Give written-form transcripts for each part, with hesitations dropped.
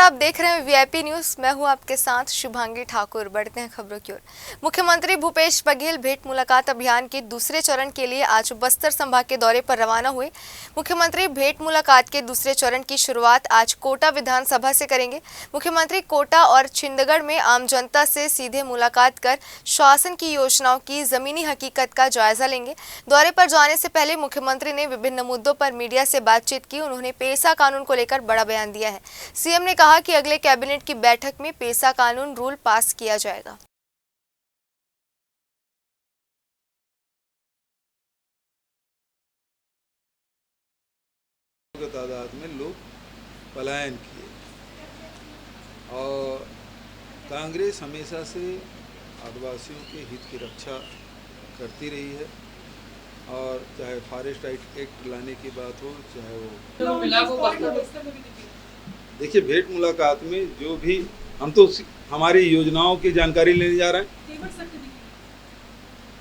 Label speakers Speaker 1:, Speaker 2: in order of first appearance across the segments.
Speaker 1: आप देख रहे हैं वीआईपी न्यूज। मैं हूं आपके साथ शुभांगी ठाकुर। बढ़ते हैं खबरों की ओर। मुख्यमंत्री भूपेश बघेल भेंट मुलाकात अभियान के दूसरे चरण के लिए आज बस्तर संभाग के दौरे पर रवाना हुए। मुख्यमंत्री भेंट मुलाकात के दूसरे चरण की शुरुआत आज कोटा विधानसभा से करेंगे। मुख्यमंत्री कोटा और छिंदगढ़ में आम जनता से सीधे मुलाकात कर शासन की योजनाओं की जमीनी हकीकत का जायजा लेंगे। दौरे पर जाने से पहले मुख्यमंत्री ने विभिन्न मुद्दों पर मीडिया से बातचीत की। उन्होंने पेसा कानून को लेकर बड़ा बयान दिया है। सीएम ने कहा कि अगले कैबिनेट की बैठक में पेसा कानून रूल पास किया जाएगा।
Speaker 2: तादाद में लोग पलायन किए और कांग्रेस हमेशा से आदिवासियों के हित की रक्षा करती रही है और चाहे फॉरेस्ट एक्ट लाने की बात हो, चाहे वो देखिए भेंट मुलाकात में जो भी हम तो हमारी योजनाओं की जानकारी लेने जा रहे हैं,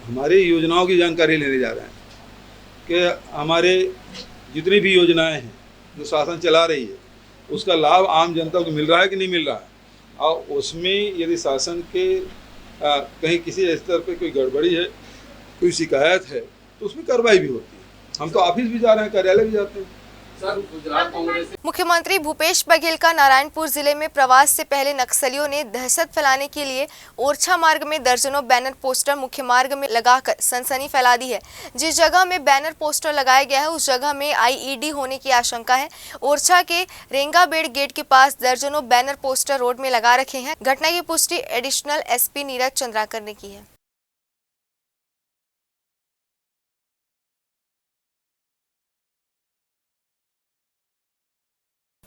Speaker 2: हमारी योजनाओं की जानकारी लेने जा रहे हैं कि हमारे जितनी भी योजनाएं हैं जो शासन चला रही है उसका लाभ आम जनता को मिल रहा है कि नहीं मिल रहा है, और उसमें यदि शासन के कहीं किसी स्तर पे कोई गड़बड़ी है, कोई शिकायत है तो उसमें कार्रवाई भी होती है। हम तो ऑफिस भी जा रहे हैं, कार्यालय भी जाते हैं।
Speaker 1: मुख्यमंत्री भूपेश बघेल का नारायणपुर जिले में प्रवास से पहले नक्सलियों ने दहशत फैलाने के लिए ओरछा मार्ग में दर्जनों बैनर पोस्टर मुख्य मार्ग में लगाकर सनसनी फैला दी है। जिस जगह में बैनर पोस्टर लगाया गया है उस जगह में आईईडी होने की आशंका है। ओरछा के रेंगाबेड़ गेट के पास दर्जनों बैनर पोस्टर रोड में लगा रखे हैं। घटना की पुष्टि एडिशनल एसपी नीरज चंद्राकर ने की है।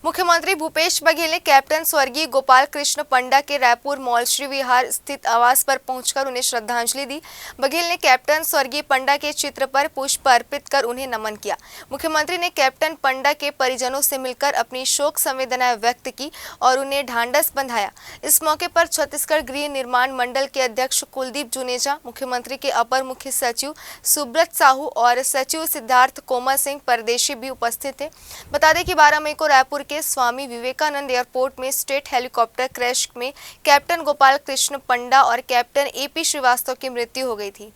Speaker 1: मुख्यमंत्री भूपेश बघेल ने कैप्टन स्वर्गीय गोपाल कृष्ण पंडा के रायपुर मौलश्री विहार स्थित आवास पर पहुंचकर उन्हें श्रद्धांजलि दी। बघेल ने कैप्टन स्वर्गीय पंडा के चित्र पर पुष्प अर्पित कर उन्हें नमन किया। मुख्यमंत्री ने कैप्टन पंडा के परिजनों से मिलकर अपनी शोक संवेदनाएं व्यक्त की और उन्हें ढांढस बंधाया। इस मौके पर छत्तीसगढ़ गृह निर्माण मंडल के अध्यक्ष कुलदीप जुनेजा, मुख्यमंत्री के अपर मुख्य सचिव सुब्रत साहू और सचिव सिद्धार्थ कोमल सिंह परदेशी भी उपस्थित थे। बता दें कि 12 मई को रायपुर के स्वामी विवेकानंद एयरपोर्ट में स्टेट हेलीकॉप्टर क्रैश में कैप्टन गोपाल कृष्ण पंडा और कैप्टन एपी श्रीवास्तव की मृत्यु हो गई थी।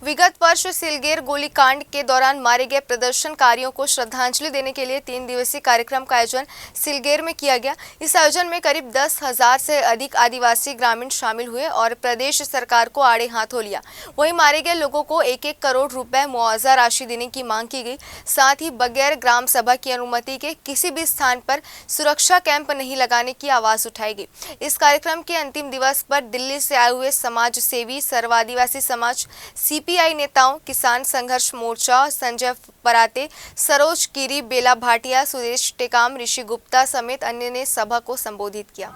Speaker 1: विगत वर्ष सिलगेर गोलीकांड के दौरान मारे गए प्रदर्शनकारियों को श्रद्धांजलि देने के लिए 3 दिवसीय कार्यक्रम का आयोजन सिलगेर में किया गया। इस आयोजन में करीब 10,000 से अधिक आदिवासी ग्रामीण शामिल हुए और प्रदेश सरकार को आड़े हाथों लिया। वहीं मारे गए लोगों को 1-1 करोड़ रुपए मुआवजा राशि देने की मांग की गई। साथ ही बगैर ग्राम सभा की अनुमति के किसी भी स्थान पर सुरक्षा कैंप नहीं लगाने की आवाज उठाई गई। इस कार्यक्रम के अंतिम दिवस पर दिल्ली से आए हुए समाज सेवी, सर्व आदिवासी समाज, सीपीआई नेताओं, किसान संघर्ष मोर्चा, संजय पराते, सरोज गिरी, बेला भाटिया, सुदेश टेकाम, ऋषि गुप्ता समेत अन्य ने सभा को संबोधित किया।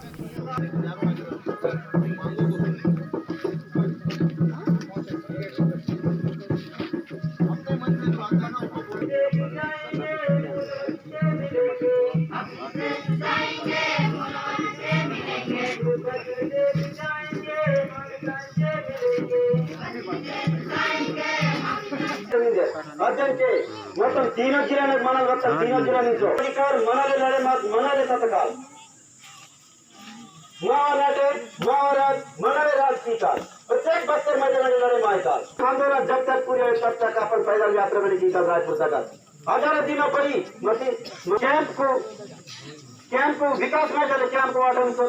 Speaker 3: अर्जनके మొత్తం तीनों जिल्ह्यात मनाल बघतात तीनों जिल्ह्यांचो अधिकार मनाले लढे मनाले तत्काल महाराटे महाराज मनाले राजकीकाल प्रत्येक बस्तर मैदानाने लढे मायकाल आंदोलन जब तक पूरे तब तक अपन पैदल यात्रा में की रायपुर तक 11 दिनों पड़ी कैंप को विकास में चले कैंप को आठन तो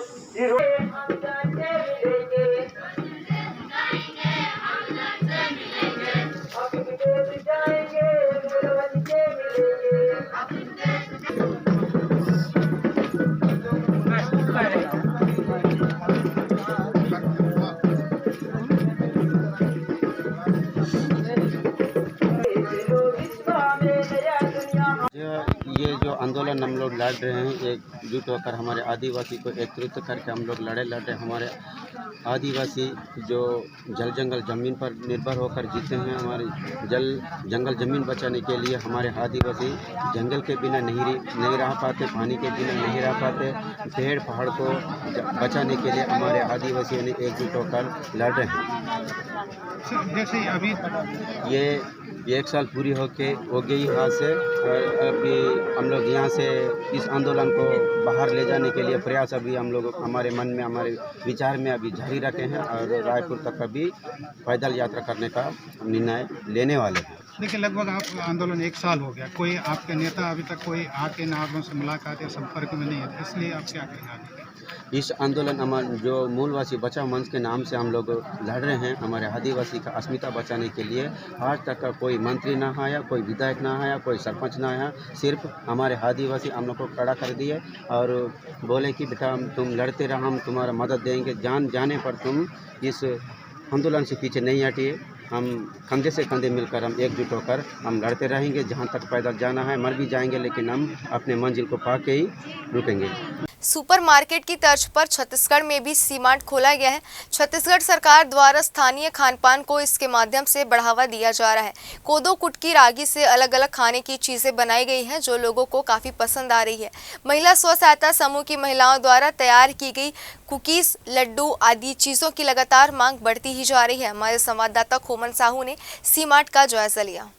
Speaker 4: ये जो आंदोलन हम लोग लड़ लड़ रहे हैं एकजुट होकर, हमारे आदिवासी को एकत्रित करके हम लोग लड़ रहे हैं। हमारे आदिवासी जो जल जंगल ज़मीन पर निर्भर होकर जीते हैं, हमारे जंगल ज़मीन बचाने के लिए हमारे आदिवासी जंगल के बिना नहीं रह पाते, पानी के बिना नहीं रह पाते। पेड़ पहाड़ को बचाने के लिए हमारे आदिवासियों ने एकजुट होकर लड़ रहे हैं।
Speaker 5: जैसे अभी
Speaker 4: ये 1 साल पूरी हो गई यहाँ से, और अभी हम लोग यहाँ से इस आंदोलन को बाहर ले जाने के लिए प्रयास अभी हम लोग हमारे मन में, हमारे विचार में अभी जारी रखे हैं, और रायपुर तक अभी पैदल यात्रा करने का निर्णय लेने वाले हैं।
Speaker 5: देखिए, लगभग आप आंदोलन 1 साल हो गया, कोई आपके नेता अभी तक कोई आके ना आप से मुलाकात या संपर्क में नहीं है, इसलिए आप क्या कहेंगे?
Speaker 4: इस आंदोलन हमारे जो मूलवासी बचाओ मंच के नाम से हम लोग लड़ रहे हैं, हमारे आदिवासी का अस्मिता बचाने के लिए। आज तक का कोई मंत्री ना आया, कोई विधायक ना आया, कोई सरपंच ना आया, सिर्फ हमारे आदिवासी हम लोग को खड़ा कर दिए और बोले कि बेटा तुम लड़ते रहो, हम तुम्हारा मदद देंगे, जान जाने पर तुम इस आंदोलन से पीछे नहीं हटिए। हम कंधे से कंधे मिलकर हम एकजुट होकर हम लड़ते रहेंगे, जहाँ तक पैदल जाना है मर भी जाएंगे, लेकिन हम अपने मंजिल को पा के ही रुकेंगे।
Speaker 1: सुपरमार्केट की तर्ज पर छत्तीसगढ़ में भी सी मार्ट खोला गया है। छत्तीसगढ़ सरकार द्वारा स्थानीय खान पान को इसके माध्यम से बढ़ावा दिया जा रहा है। कोदो कुटकी रागी से अलग अलग खाने की चीजें बनाई गई हैं, जो लोगों को काफी पसंद आ रही है। महिला स्व सहायता समूह की महिलाओं द्वारा तैयार की गई कुकीज, लड्डू आदि चीजों की लगातार मांग बढ़ती ही जा रही है। हमारे संवाददाता खोमन साहू ने सी मार्ट का जायजा लिया।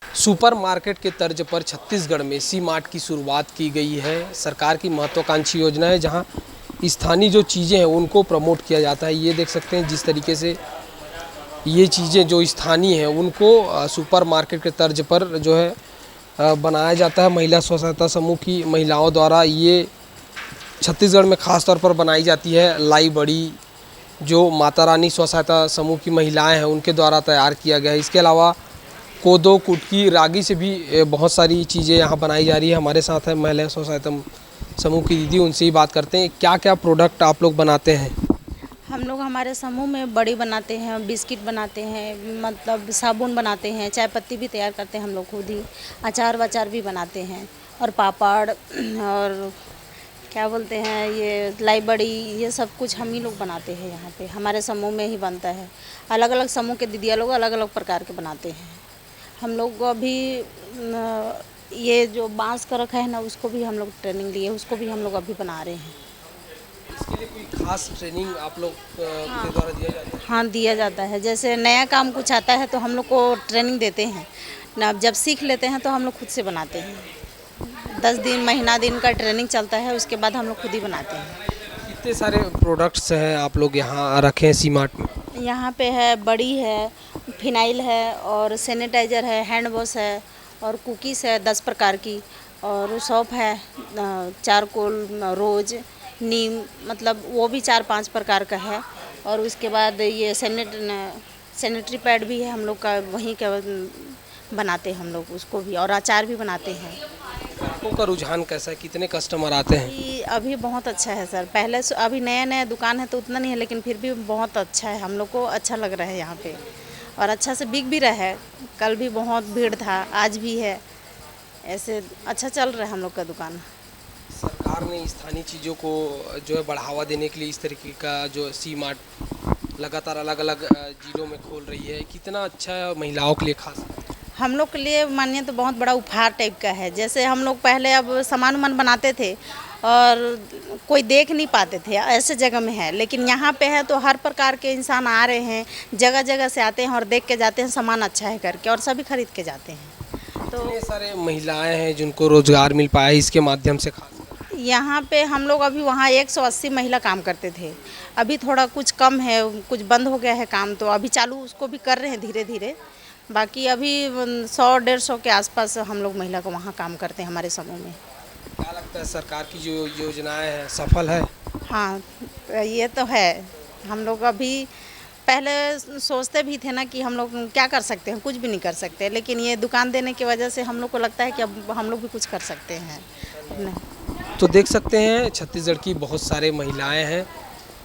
Speaker 6: सुपर मार्केट के तर्ज पर छत्तीसगढ़ में सी मार्ट की शुरुआत की गई है। सरकार की महत्वाकांक्षी योजना है, जहां स्थानीय जो चीज़ें हैं उनको प्रमोट किया जाता है। ये देख सकते हैं जिस तरीके से ये चीज़ें जो स्थानीय हैं उनको सुपर मार्केट के तर्ज पर जो है बनाया जाता है। महिला स्व सहायता समूह की महिलाओं द्वारा ये छत्तीसगढ़ में ख़ास तौर पर बनाई जाती है। लाई बड़ी जो माता रानी स्व सहायता समूह की महिलाएँ हैं उनके द्वारा तैयार किया गया है। इसके अलावा कोदो कुटकी रागी से भी बहुत सारी चीज़ें यहाँ बनाई जा रही है। हमारे साथ है महिला स्व सहायता समूह की दीदी, उनसे ही बात करते हैं। क्या क्या प्रोडक्ट आप लोग बनाते हैं?
Speaker 7: हम लोग हमारे समूह में बड़ी बनाते हैं, बिस्किट बनाते हैं, मतलब साबुन बनाते हैं, चाय पत्ती भी तैयार करते हैं हम लोग खुद ही, अचार वचार भी बनाते हैं, और पापड़ और क्या बोलते हैं ये लाई बड़ी, ये सब कुछ हम ही लोग बनाते हैं। यहाँ पे हमारे समूह में ही बनता है। अलग अलग समूह के दीदियाँ लोग अलग अलग प्रकार के बनाते हैं। हम लोग अभी ये जो बांस का रखा है ना, उसको भी हम लोग ट्रेनिंग लिए, उसको भी हम लोग अभी बना रहे हैं।
Speaker 6: इसके लिए कोई खास ट्रेनिंग आप लोग के द्वारा दिया जाता है?
Speaker 7: हाँ, दिया जाता है। जैसे नया काम कुछ आता है तो हम लोग को ट्रेनिंग देते हैं ना, जब सीख लेते हैं तो हम लोग खुद से बनाते हैं। 10 दिन महीना दिन का ट्रेनिंग चलता है, उसके बाद हम लोग खुद ही बनाते हैं।
Speaker 6: कितने सारे प्रोडक्ट्स हैं आप लोग यहाँ रखे हैं सी मार्ट में?
Speaker 7: यहाँ पे है बड़ी है, फिनाइल है, और सैनिटाइज़र है, हैंड वॉश है, और कुकीज़ है 10 प्रकार की, और सौंफ है, चारकोल, रोज़, नीम, मतलब वो भी 4-5 प्रकार का है। और उसके बाद ये सैनिटरी पैड भी है हम लोग का, वहीं का बनाते हैं हम लोग उसको भी, और अचार भी बनाते हैं।
Speaker 6: ग्राहकों का रुझान कैसा है? कितने कस्टमर आते हैं?
Speaker 7: अभी बहुत अच्छा है सर। पहले अभी नया नया दुकान है तो उतना नहीं है, लेकिन फिर भी बहुत अच्छा है। हम लोग को अच्छा लग रहा है यहाँ पे, और अच्छा से बिक भी रहा है। कल भी बहुत भीड़ था, आज भी है। ऐसे अच्छा चल रहा है हम लोग का दुकान।
Speaker 6: सरकार ने स्थानीय चीज़ों को जो है बढ़ावा देने के लिए इस तरीके का जो सी मार्ट लगातार अलग अलग जिलों में खोल रही है, कितना अच्छा है महिलाओं के लिए खास?
Speaker 7: हम लोग के लिए मानिए तो बहुत बड़ा उपहार टाइप का है। जैसे हम लोग पहले अब सामान उमान बनाते थे और कोई देख नहीं पाते थे, ऐसे जगह में है, लेकिन यहाँ पे है तो हर प्रकार के इंसान आ रहे हैं, जगह जगह से आते हैं और देख के जाते हैं सामान अच्छा है करके, और सभी खरीद के जाते हैं। तो
Speaker 6: इतने सारे महिलाएं हैं जिनको रोजगार मिल पाया है इसके माध्यम से खास?
Speaker 7: यहाँ पे हम लोग अभी वहाँ 180 महिला काम करते थे, अभी थोड़ा कुछ कम है, कुछ बंद हो गया है काम, तो अभी चालू उसको भी कर रहे हैं धीरे धीरे। बाकी अभी 100-150 के आसपास हम लोग महिला को वहाँ काम करते हैं हमारे समूह में।
Speaker 6: क्या लगता है सरकार की जो योजनाएं हैं सफल है?
Speaker 7: हाँ, ये तो है। हम लोग अभी पहले सोचते भी थे ना कि हम लोग क्या कर सकते हैं, कुछ भी नहीं कर सकते, लेकिन ये दुकान देने की वजह से हम लोग को लगता है कि अब हम लोग भी कुछ कर सकते हैं अपने।
Speaker 6: तो देख सकते हैं छत्तीसगढ़ की बहुत सारे महिलाएं हैं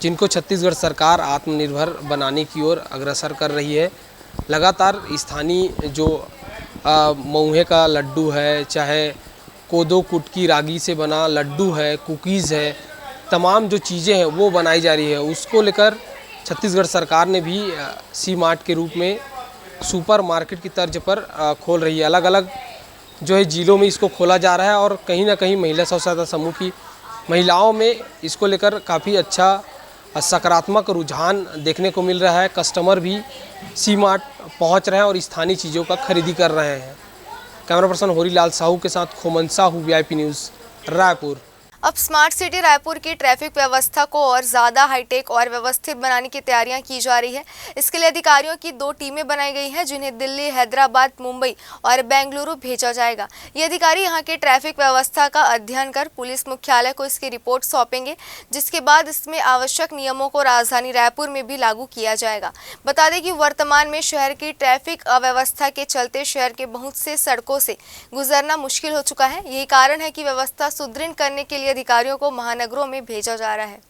Speaker 6: जिनको छत्तीसगढ़ सरकार आत्मनिर्भर बनाने की ओर अग्रसर कर रही है। लगातार स्थानीय जो मऊहे का लड्डू है, चाहे कोदो कुटकी रागी से बना लड्डू है, कुकीज़ है, तमाम जो चीज़ें हैं वो बनाई जा रही है। उसको लेकर छत्तीसगढ़ सरकार ने भी सी मार्ट के रूप में सुपर मार्केट की तर्ज पर खोल रही है। अलग अलग जो है जिलों में इसको खोला जा रहा है और कहीं ना कहीं महिला स्व सहायता समूह की महिलाओं में इसको लेकर काफ़ी अच्छा सकारात्मक रुझान देखने को मिल रहा है। कस्टमर भी सी मार्ट पहुँच रहे हैं और स्थानीय चीज़ों का खरीदी कर रहे हैं। कैमरा पर्सन होरीलाल साहू के साथ खोमन साहू, VIP न्यूज़, रायपुर।
Speaker 1: अब स्मार्ट सिटी रायपुर की ट्रैफिक व्यवस्था को और ज़्यादा हाईटेक और व्यवस्थित बनाने की तैयारियां की जा रही है। इसके लिए अधिकारियों की 2 टीमें बनाई गई हैं जिन्हें दिल्ली, हैदराबाद, मुंबई और बेंगलुरु भेजा जाएगा। ये अधिकारी यहां के ट्रैफिक व्यवस्था का अध्ययन कर पुलिस मुख्यालय को इसकी रिपोर्ट सौंपेंगे, जिसके बाद इसमें आवश्यक नियमों को राजधानी रायपुर में भी लागू किया जाएगा। बता दें कि वर्तमान में शहर की ट्रैफिक अव्यवस्था के चलते शहर के बहुत से सड़कों से गुजरना मुश्किल हो चुका है। यही कारण है कि व्यवस्था सुदृढ़ करने के लिए अधिकारियों को महानगरों में भेजा जा रहा है।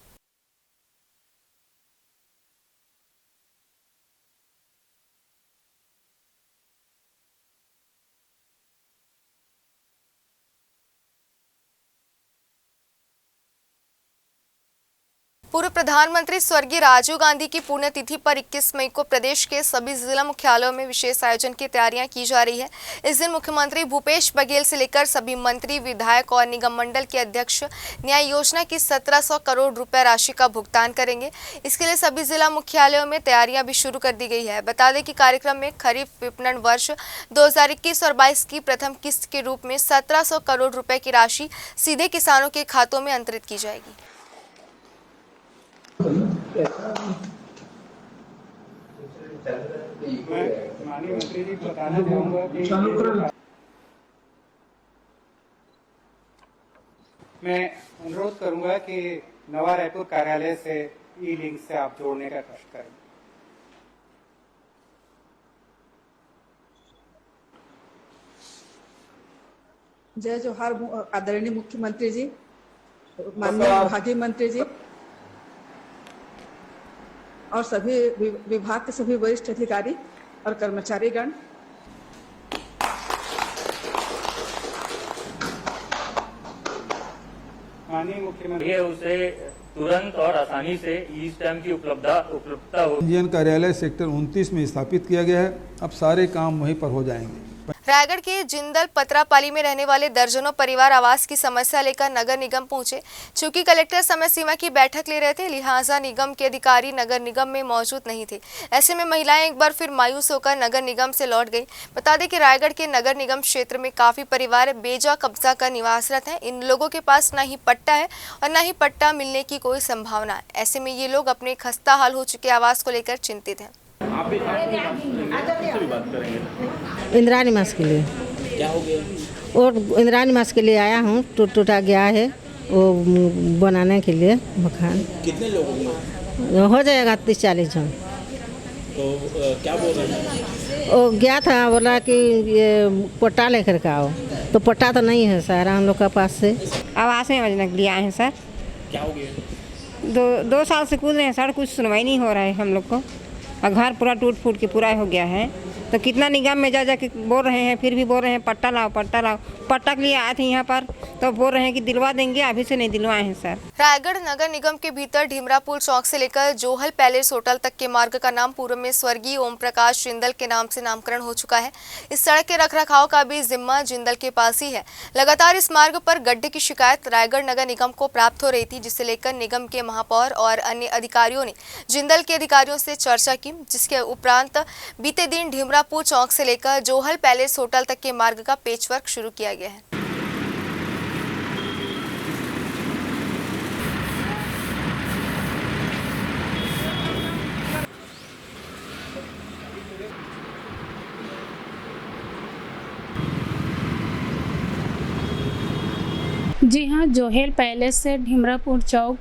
Speaker 1: पूर्व प्रधानमंत्री स्वर्गीय राजीव गांधी की पुण्यतिथि पर 21 मई को प्रदेश के सभी जिला मुख्यालयों में विशेष आयोजन की तैयारियां की जा रही है। इस दिन मुख्यमंत्री भूपेश बघेल से लेकर सभी मंत्री, विधायक और निगम मंडल के अध्यक्ष न्याय योजना की 1700 करोड़ रुपए राशि का भुगतान करेंगे। इसके लिए सभी जिला मुख्यालयों में तैयारियां भी शुरू कर दी गई है। बता दें कि कार्यक्रम में खरीफ विपणन वर्ष 2021 और 22 की प्रथम किस्त के रूप में 1700 करोड़ रुपए की राशि सीधे किसानों के खातों में अंतरित की जाएगी।
Speaker 5: माननीय मंत्री जी बताना चाहूँगा कि मैं अनुरोध करूंगा कि नवा रायपुर कार्यालय से ई-लिंक से आप जोड़ने का कष्ट करें।
Speaker 8: जय जोहार आदरणीय मुख्यमंत्री जी, माननीय विभागीय मंत्री जी और सभी विभाग के सभी वरिष्ठ अधिकारी और कर्मचारीगण।
Speaker 5: माननीय मुख्यमंत्री
Speaker 9: उसे तुरंत और आसानी से ई स्टैम्प की उपलब्धता हो।
Speaker 2: पंजीयन कार्यालय सेक्टर 29 में स्थापित किया गया है। अब सारे काम वहीं पर हो जाएंगे।
Speaker 1: रायगढ़ के जिंदल पतरापाली में रहने वाले दर्जनों परिवार आवास की समस्या लेकर नगर निगम पहुंचे। चूंकि कलेक्टर समय सीमा की बैठक ले रहे थे, लिहाजा निगम के अधिकारी नगर निगम में मौजूद नहीं थे। ऐसे में महिलाएं एक बार फिर मायूस होकर नगर निगम से लौट गई। बता दें कि रायगढ़ के नगर निगम क्षेत्र में काफी परिवार बेजा कब्जा कर निवासरत हैं। इन लोगों के पास न ही पट्टा है और न ही पट्टा मिलने की कोई संभावना है। ऐसे में ये लोग अपने खस्ता हाल हो चुके आवास को लेकर चिंतित हैं।
Speaker 10: इंदिरा निवास के लिए
Speaker 6: क्या हो गया?
Speaker 10: और इंदिरा निवास के लिए आया हूँ, टूटा गया है वो बनाने के लिए मकान।
Speaker 6: कितने लोगों में
Speaker 10: हो जाएगा 30-40 जन।
Speaker 6: तो क्या बोल रहे हैं?
Speaker 10: वो गया था, बोला कि ये पट्टा लेकर के आओ, तो पट्टा तो नहीं है सर हम लोग के पास से।
Speaker 11: आवास में योजना के लिए आए हैं सर।
Speaker 6: क्या हो गया?
Speaker 11: 2 साल से कूद रहे हैं सर, कुछ सुनवाई नहीं हो रहा है हम लोग को। घर पूरा टूट फूट के पूरा हो गया है। तो कितना निगम में जा के बोल रहे हैं, फिर भी बोल रहे हैं पट्टा लाओ पट्टा लाओ। पट्टा के लिए आए थे यहाँ पर तो बोल रहे हैं कि दिलवा देंगे, अभी से नहीं दिलवाए हैं सर।
Speaker 1: रायगढ़ नगर निगम के भीतर ढीमरापुर चौक से लेकर जोहल पैलेस होटल तक के मार्ग का नाम पूर्व में स्वर्गीय ओम प्रकाश जिंदल के नाम से नामकरण हो चुका है। इस सड़क के रखरखाव का भी जिम्मा जिंदल के पास ही है। लगातार इस मार्ग पर गड्ढे की शिकायत रायगढ़ नगर निगम को प्राप्त हो रही थी, जिसे लेकर निगम के महापौर और अन्य अधिकारियों ने जिंदल के अधिकारियों से चर्चा की, जिसके उपरांत बीते दिन ढीमरापुर चौक से लेकर जोहल पैलेस होटल तक के मार्ग का पेचवर्क शुरू किया गया है।
Speaker 12: जी हाँ, जोहेल पैलेस से ढीमरापुर चौक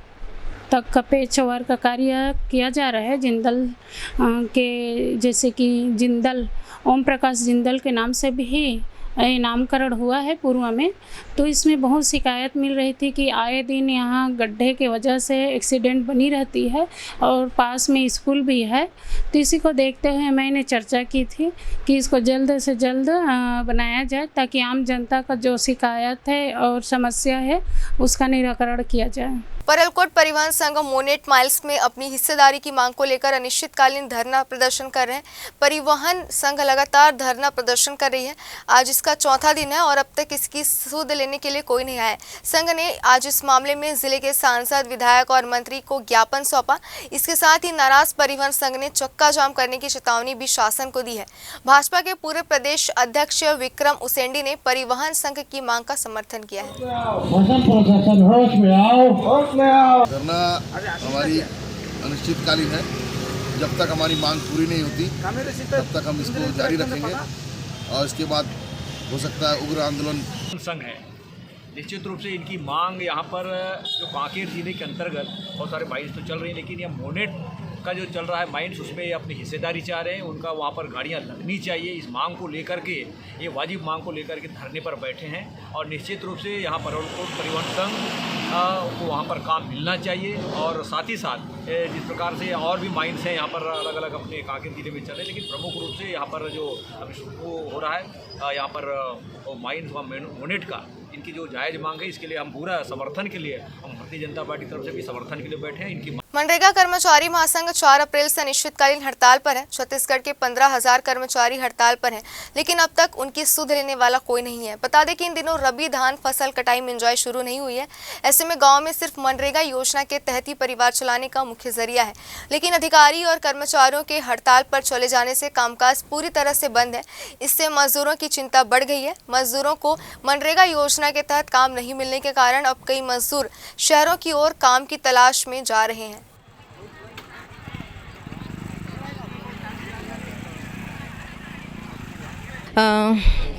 Speaker 12: तक का पेचवर्क का कार्य किया जा रहा है। जिंदल के जैसे कि जिंदल ओम प्रकाश जिंदल के नाम से भी नामकरण हुआ है पूर्व में। तो इसमें बहुत शिकायत मिल रही थी कि आए दिन यहाँ गड्ढे के वजह से एक्सीडेंट बनी रहती है और पास में स्कूल भी है। तो इसी को देखते हुए मैंने चर्चा की थी कि इसको जल्द से जल्द बनाया जाए ताकि आम जनता का जो शिकायत है और समस्या है उसका निराकरण किया जाए।
Speaker 1: परलकोट परिवहन संघ मोनेट माइल्स में अपनी हिस्सेदारी की मांग को लेकर अनिश्चितकालीन धरना प्रदर्शन कर रहे हैं। परिवहन संघ लगातार धरना प्रदर्शन कर रही है। आज इसका चौथा दिन है और अब तक इसकी सुध लेने के लिए कोई नहीं आया। संघ ने आज इस मामले में जिले के सांसद, विधायक और मंत्री को ज्ञापन सौंपा। इसके साथ ही नाराज परिवहन संघ ने चक्का जाम करने की चेतावनी भी शासन को दी है। भाजपा के पूरे प्रदेश अध्यक्ष विक्रम उसेंडी ने परिवहन संघ की मांग का समर्थन किया है।
Speaker 13: धरना हमारी अनिश्चितकालीन है। जब तक हमारी मांग पूरी नहीं होती तब तक हम इसको जारी रखेंगे और इसके बाद हो सकता है उग्र आंदोलन।
Speaker 14: संघ है, निश्चित रूप से इनकी मांग यहाँ पर जो कांकेर जिले के अंतर्गत बहुत सारे माइंस तो चल रही हैं, लेकिन यह मोनेट का जो चल रहा है माइंस उसमें ये अपनी हिस्सेदारी चाह रहे हैं। उनका वहाँ पर गाड़ियाँ लगनी चाहिए। इस मांग को लेकर के, ये वाजिब मांग को लेकर के धरने पर बैठे हैं और निश्चित रूप से यहाँ पर परिवहन संघ को वहाँ पर काम मिलना चाहिए। और साथ ही साथ जिस प्रकार से और भी माइंस हैं यहाँ पर अलग अलग अपने कांकेर जिले में चल रहे हैं, लेकिन प्रमुख रूप से यहाँ पर जो अभी वो हो रहा है यहाँ पर माइंस व मोनेट का, इनकी जो जायज़ मांग है इसके लिए हम पूरा समर्थन के लिए, हम भारतीय जनता पार्टी की तरफ से भी समर्थन के लिए बैठे हैं। इनकी
Speaker 1: मनरेगा कर्मचारी महासंघ 4 अप्रैल से अनिश्चितकालीन हड़ताल पर है। छत्तीसगढ़ के 15,000 कर्मचारी हड़ताल पर हैं, लेकिन अब तक उनकी सुध लेने वाला कोई नहीं है। बता दें कि इन दिनों रबी धान फसल कटाई मिंजाई शुरू नहीं हुई है। ऐसे में गांव में सिर्फ मनरेगा योजना के तहत ही परिवार चलाने का मुख्य जरिया है, लेकिन अधिकारी और कर्मचारियों के हड़ताल पर चले जाने से कामकाज पूरी तरह से बंद है। इससे मजदूरों की चिंता बढ़ गई है। मजदूरों को मनरेगा योजना के तहत काम नहीं मिलने के कारण अब कई मजदूर शहरों की ओर काम की तलाश में जा रहे हैं।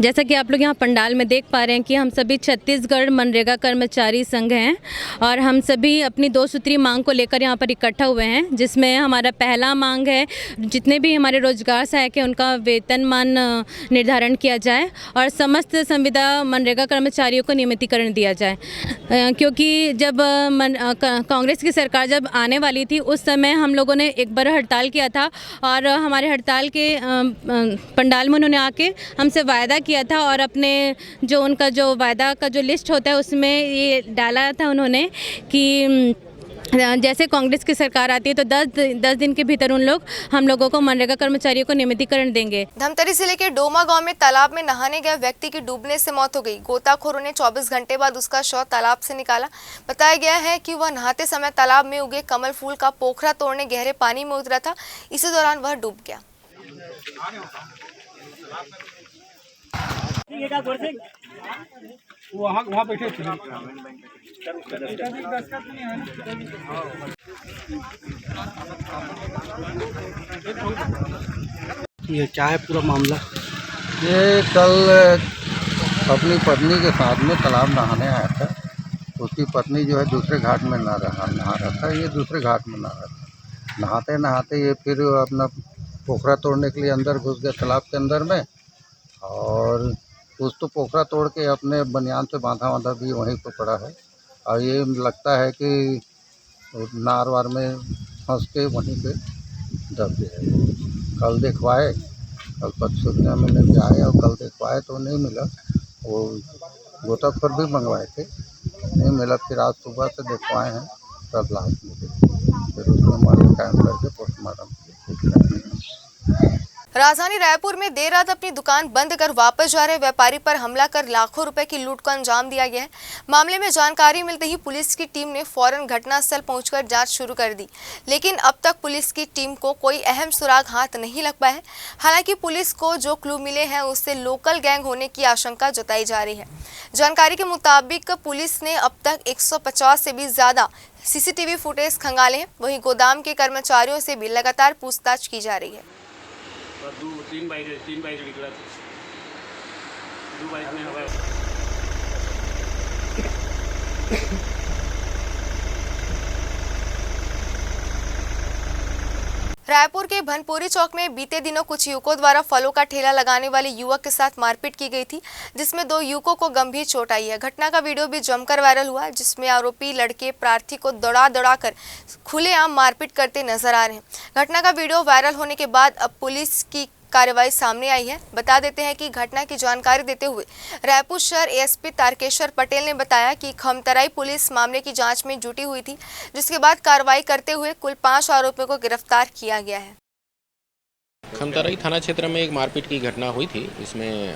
Speaker 15: जैसा कि आप लोग यहाँ पंडाल में देख पा रहे हैं कि हम सभी छत्तीसगढ़ मनरेगा कर्मचारी संघ हैं और हम सभी अपनी 2 सूत्री मांग को लेकर यहाँ पर इकट्ठा हुए हैं, जिसमें हमारा पहला मांग है जितने भी हमारे रोजगार सहायक हैं उनका वेतनमान निर्धारण किया जाए और समस्त संविदा मनरेगा कर्मचारियों को नियमितीकरण दिया जाए। क्योंकि जब कांग्रेस की सरकार जब आने वाली थी उस समय हम लोगों ने एक बार हड़ताल किया था और हमारे हड़ताल के पंडाल में उन्होंने आके हमसे वायदा किया था और अपने जो उनका जो वायदा का जो लिस्ट होता है उसमें ये डाला था उन्होंने कि जैसे कांग्रेस की सरकार आती है तो 10 दिन के भीतर हम लोगों को मनरेगा कर्मचारियों को नियमितीकरण देंगे।
Speaker 1: धमतरी जिले के डोमा गांव में तालाब में नहाने गए व्यक्ति की डूबने से मौत हो गई। गोताखोरों ने 24 घंटे बाद उसका शव तालाब से निकाला। बताया गया है कि वह नहाते समय तालाब में उगे कमल फूल का पोखरा तोड़ने गहरे पानी में उतरा था। इसी दौरान वह डूब गया।
Speaker 5: वहाँ बैठे थे।
Speaker 4: ये क्या है पूरा मामला?
Speaker 16: ये कल अपनी पत्नी के साथ में तालाब नहाने आया था। उसकी पत्नी जो है दूसरे घाट में नहा रहा था, ये दूसरे घाट में नहा रहा था। नहाते नहाते ये फिर अपना पोखरा तोड़ने के लिए अंदर घुस गया तालाब के अंदर में और उस तो पोखरा तोड़ के अपने बनियान से बांधा भी वहीं पर पड़ा है और ये लगता है कि नार वार में फंस के वहीं पे दब गया है। कल दिखवाए कल परसों क्या मैंने जाए और कल देखवाए तो नहीं मिला। वो गोताखोर भी मंगवाए थे, नहीं मिला। फिर आज सुबह से देखवाए हैं, तब लाश मिली। फिर उसमें मर्डर कायम करके पोस्टमार्टम किया।
Speaker 1: राजधानी रायपुर में देर रात अपनी दुकान बंद कर वापस जा रहे व्यापारी पर हमला कर लाखों रुपए की लूट को अंजाम दिया गया है। मामले में जानकारी मिलते ही पुलिस की टीम ने फौरन घटनास्थल पहुंचकर जांच शुरू कर दी, लेकिन अब तक पुलिस की टीम को कोई अहम सुराग हाथ नहीं लग पाया है। हालांकि पुलिस को जो क्लू मिले हैं उससे लोकल गैंग होने की आशंका जताई जा रही है। जानकारी के मुताबिक पुलिस ने अब तक 150 से भी ज्यादा सीसीटीवी फुटेज खंगाले हैं। वहीं गोदाम के कर्मचारियों से भी लगातार पूछताछ की जा रही है।
Speaker 9: तीन बाइक निकला था, 2 बाइक में हवा।
Speaker 1: रायपुर के भनपुरी चौक में बीते दिनों कुछ युवकों द्वारा फलों का ठेला लगाने वाले युवक के साथ मारपीट की गई थी, जिसमें 2 युवकों को गंभीर चोट आई है। घटना का वीडियो भी जमकर वायरल हुआ, जिसमें आरोपी लड़के प्रार्थी को दौड़ा कर खुलेआम मारपीट करते नजर आ रहे हैं। घटना का वीडियो वायरल होने के बाद अब पुलिस की कार्रवाई सामने आई है। बता देते हैं कि घटना की जानकारी देते हुए रायपुर शहर एएसपी तारकेश्वर पटेल ने बताया कि खमतराई पुलिस मामले की जांच में जुटी हुई थी, जिसके बाद कार्रवाई करते हुए कुल 5 आरोपियों को गिरफ्तार किया गया है।
Speaker 17: खमतराई थाना क्षेत्र में एक मारपीट की घटना हुई थी। इसमें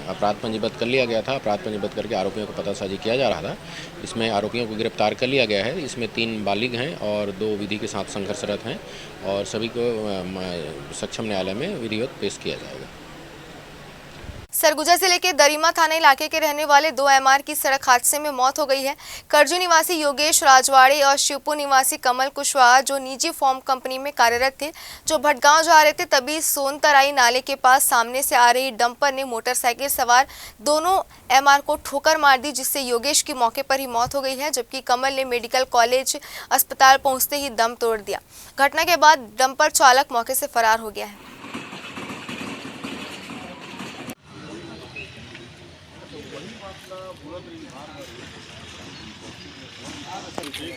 Speaker 17: अपराध पंजीबद्ध कर लिया गया था। अपराध पंजीबद्ध करके आरोपियों को पतासाजी किया जा रहा था। इसमें आरोपियों को गिरफ्तार कर लिया गया है। इसमें 3 बालिग हैं और 2 विधि के साथ संघर्षरत हैं और सभी को सक्षम न्यायालय में विधिवत पेश किया जाएगा।
Speaker 1: सरगुजा जिले के दरीमा थाना इलाके के रहने वाले 2 एमआर की सड़क हादसे में मौत हो गई है। करजू निवासी योगेश राजवाड़े और शिवपुर निवासी कमल कुशवाहा, जो निजी फॉर्म कंपनी में कार्यरत थे, जो भटगांव जा रहे थे, तभी सोनतराई नाले के पास सामने से आ रही डंपर ने मोटरसाइकिल सवार दोनों एमआर को ठोकर मार दी, जिससे योगेश की मौके पर ही मौत हो गई है, जबकि कमल ने मेडिकल कॉलेज अस्पताल पहुंचते ही दम तोड़ दिया। घटना के बाद डंपर चालक मौके से फरार हो गया है।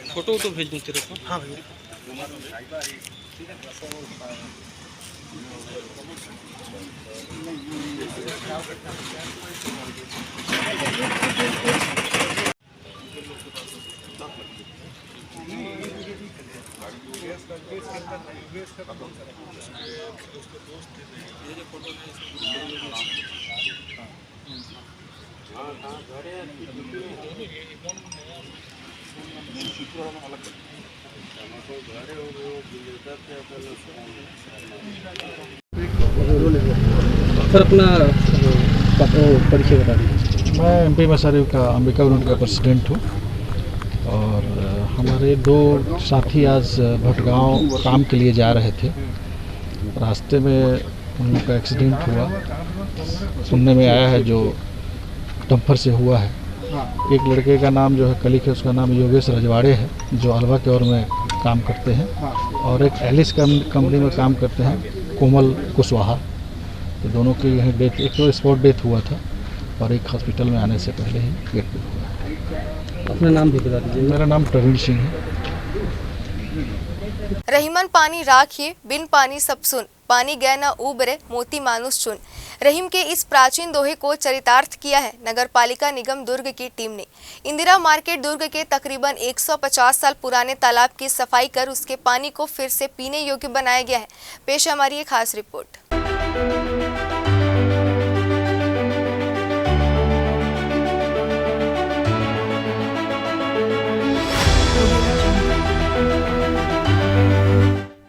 Speaker 18: फोटो तो भेज दूँ तेरे को। हाँ भैया।
Speaker 19: सर अपना परिचय बता दीजिए।
Speaker 20: मैं एमपी मसारी का अंबिका यूनिट का प्रेसिडेंट हूँ और हमारे 2 साथी आज भटगांव काम के लिए जा रहे थे। रास्ते में उन लोग का एक्सीडेंट हुआ, सुनने में आया है, जो डंपर से हुआ है। एक लड़के का नाम जो है कलिक है, उसका नाम योगेश राजवाड़े है, जो अलवा के ओर में काम करते हैं, और एक एलिस कंपनी में काम करते हैं कोमल कुशवाहा। तो दोनों की यहीं डेथ, एक तो स्पॉट डेथ हुआ था और एक हॉस्पिटल में आने से पहले ही डेथ हुआ है।
Speaker 19: अपना नाम भी बता दीजिए।
Speaker 20: मेरा नाम प्रवीण सिंह है।
Speaker 1: रहीमन पानी राखिए, बिन पानी सब सुन, पानी गए न उबरे, मोती मानुस चुन। रहीम के इस प्राचीन दोहे को चरितार्थ किया है नगर पालिका निगम दुर्ग की टीम ने। इंदिरा मार्केट दुर्ग के तकरीबन 150 साल पुराने तालाब की सफाई कर उसके पानी को फिर से पीने योग्य बनाया गया है। पेश है हमारी एक खास रिपोर्ट।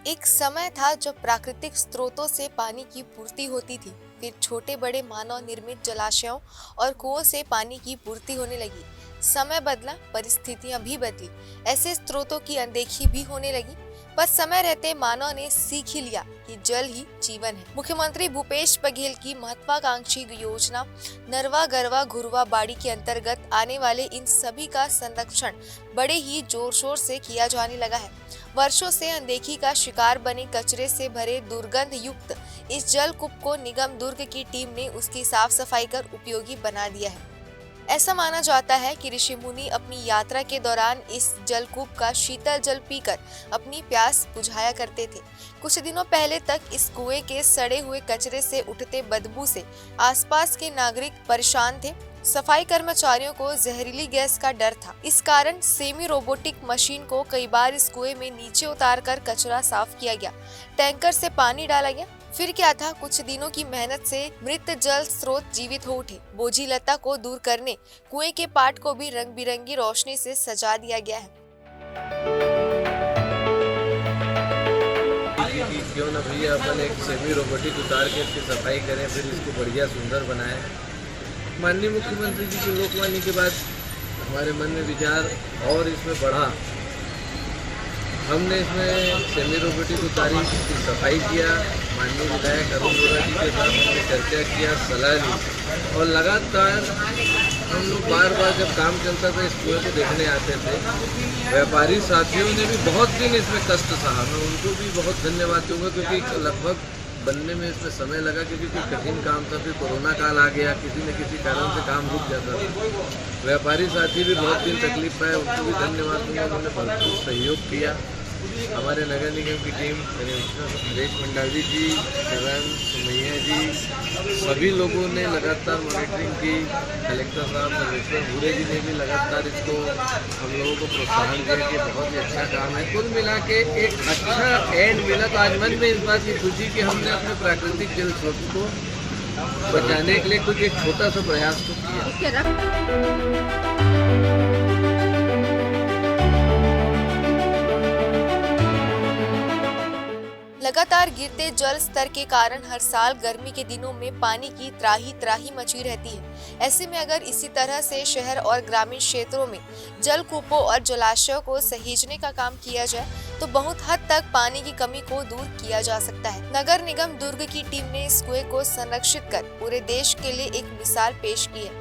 Speaker 1: एक समय था जब प्राकृतिक स्रोतों से पानी की पूर्ति होती थी, फिर छोटे बड़े मानव निर्मित जलाशयों और कुओं से पानी की पूर्ति होने लगी। समय बदला, परिस्थितियां भी बदली, ऐसे स्रोतों की अनदेखी भी होने लगी। पर समय रहते मानव ने सीख ही लिया कि जल ही जीवन है। मुख्यमंत्री भूपेश बघेल की महत्वाकांक्षी योजना नरवा गरवा घुरवा बाड़ी के अंतर्गत आने वाले इन सभी का संरक्षण बड़े ही जोर शोर से किया जाने लगा है। वर्षों से अनदेखी का शिकार बने कचरे से भरे दुर्गंध युक्त इस जल कूप को निगम दुर्ग की टीम ने उसकी साफ सफाई कर उपयोगी बना दिया है। ऐसा माना जाता है कि ऋषि मुनि अपनी यात्रा के दौरान इस जलकूप का शीतल जल पीकर अपनी प्यास बुझाया करते थे। कुछ दिनों पहले तक इस कुएं के सड़े हुए कचरे से उठते बदबू से आसपास के नागरिक परेशान थे। सफाई कर्मचारियों को जहरीली गैस का डर था। इस कारण सेमी रोबोटिक मशीन को कई बार इस कुएं में नीचे उतारकर कचरा साफ किया गया, टैंकर से पानी डाला गया। फिर क्या था, कुछ दिनों की मेहनत से मृत जल स्रोत जीवित हो उठे। बोझी लता को दूर करने कुएं के पाट को भी रंग बिरंगी रोशनी से सजा दिया गया है।
Speaker 19: क्यों ना भैया अपन एक सेमी रोबोटिक उतार के इसकी सफाई करें, फिर इसको बढ़िया सुंदर बनाएं। माननीय मुख्यमंत्री जी की लोकवाणी के बाद हमारे मन में विचार और इसमें बढ़ा। हमने इसमें सेमी रोबोटिक उतारी, इसकी सफाई किया। माननीय विधायक अरुण वोरा जी के साथ हमने चर्चा किया, सलाह ली और लगातार हम लोग बार बार जब काम चलता था इस कुएं को देखने आते थे। व्यापारी साथियों ने भी बहुत दिन इसमें कष्ट सहा, मैं उनको भी बहुत धन्यवाद दूंगा क्योंकि लगभग बनने में इसमें समय लगा क्योंकि कोई कठिन काम था। फिर कोरोना काल आ गया, किसी न किसी कारण से काम रुक जाता था। व्यापारी साथी भी बहुत दिन तकलीफ पाए, उनको भी धन्यवाद दूंगा, उन्होंने भरपूर सहयोग किया। हमारे नगर निगम की टीम सुरेश मंडावी जी, करण सुमैया जी, सभी लोगों ने लगातार मॉनिटरिंग की। कलेक्टर साहब सर्वेश्वर भूरे जी ने भी लगातार इसको हम लोगों को प्रोत्साहन दिया कि बहुत ही अच्छा काम है। कुल मिला के एक अच्छा एंड मिला। तो आज मन में इस बात की खुशी कि हमने अपने प्राकृतिक जल स्रोत को बचाने के लिए कुछ एक छोटा सा प्रयास तो किया।
Speaker 1: लगातार गिरते जल स्तर के कारण हर साल गर्मी के दिनों में पानी की त्राही मची रहती है। ऐसे में अगर इसी तरह से शहर और ग्रामीण क्षेत्रों में जल कूपों और जलाशयों को सहेजने का काम किया जाए तो बहुत हद तक पानी की कमी को दूर किया जा सकता है। नगर निगम दुर्ग की टीम ने इस कुएं को संरक्षित कर पूरे देश के लिए एक मिसाल पेश की है।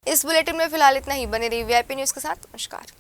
Speaker 1: इस बुलेटिन में फिलहाल इतना ही। बने रहिए VIP न्यूज के साथ। नमस्कार।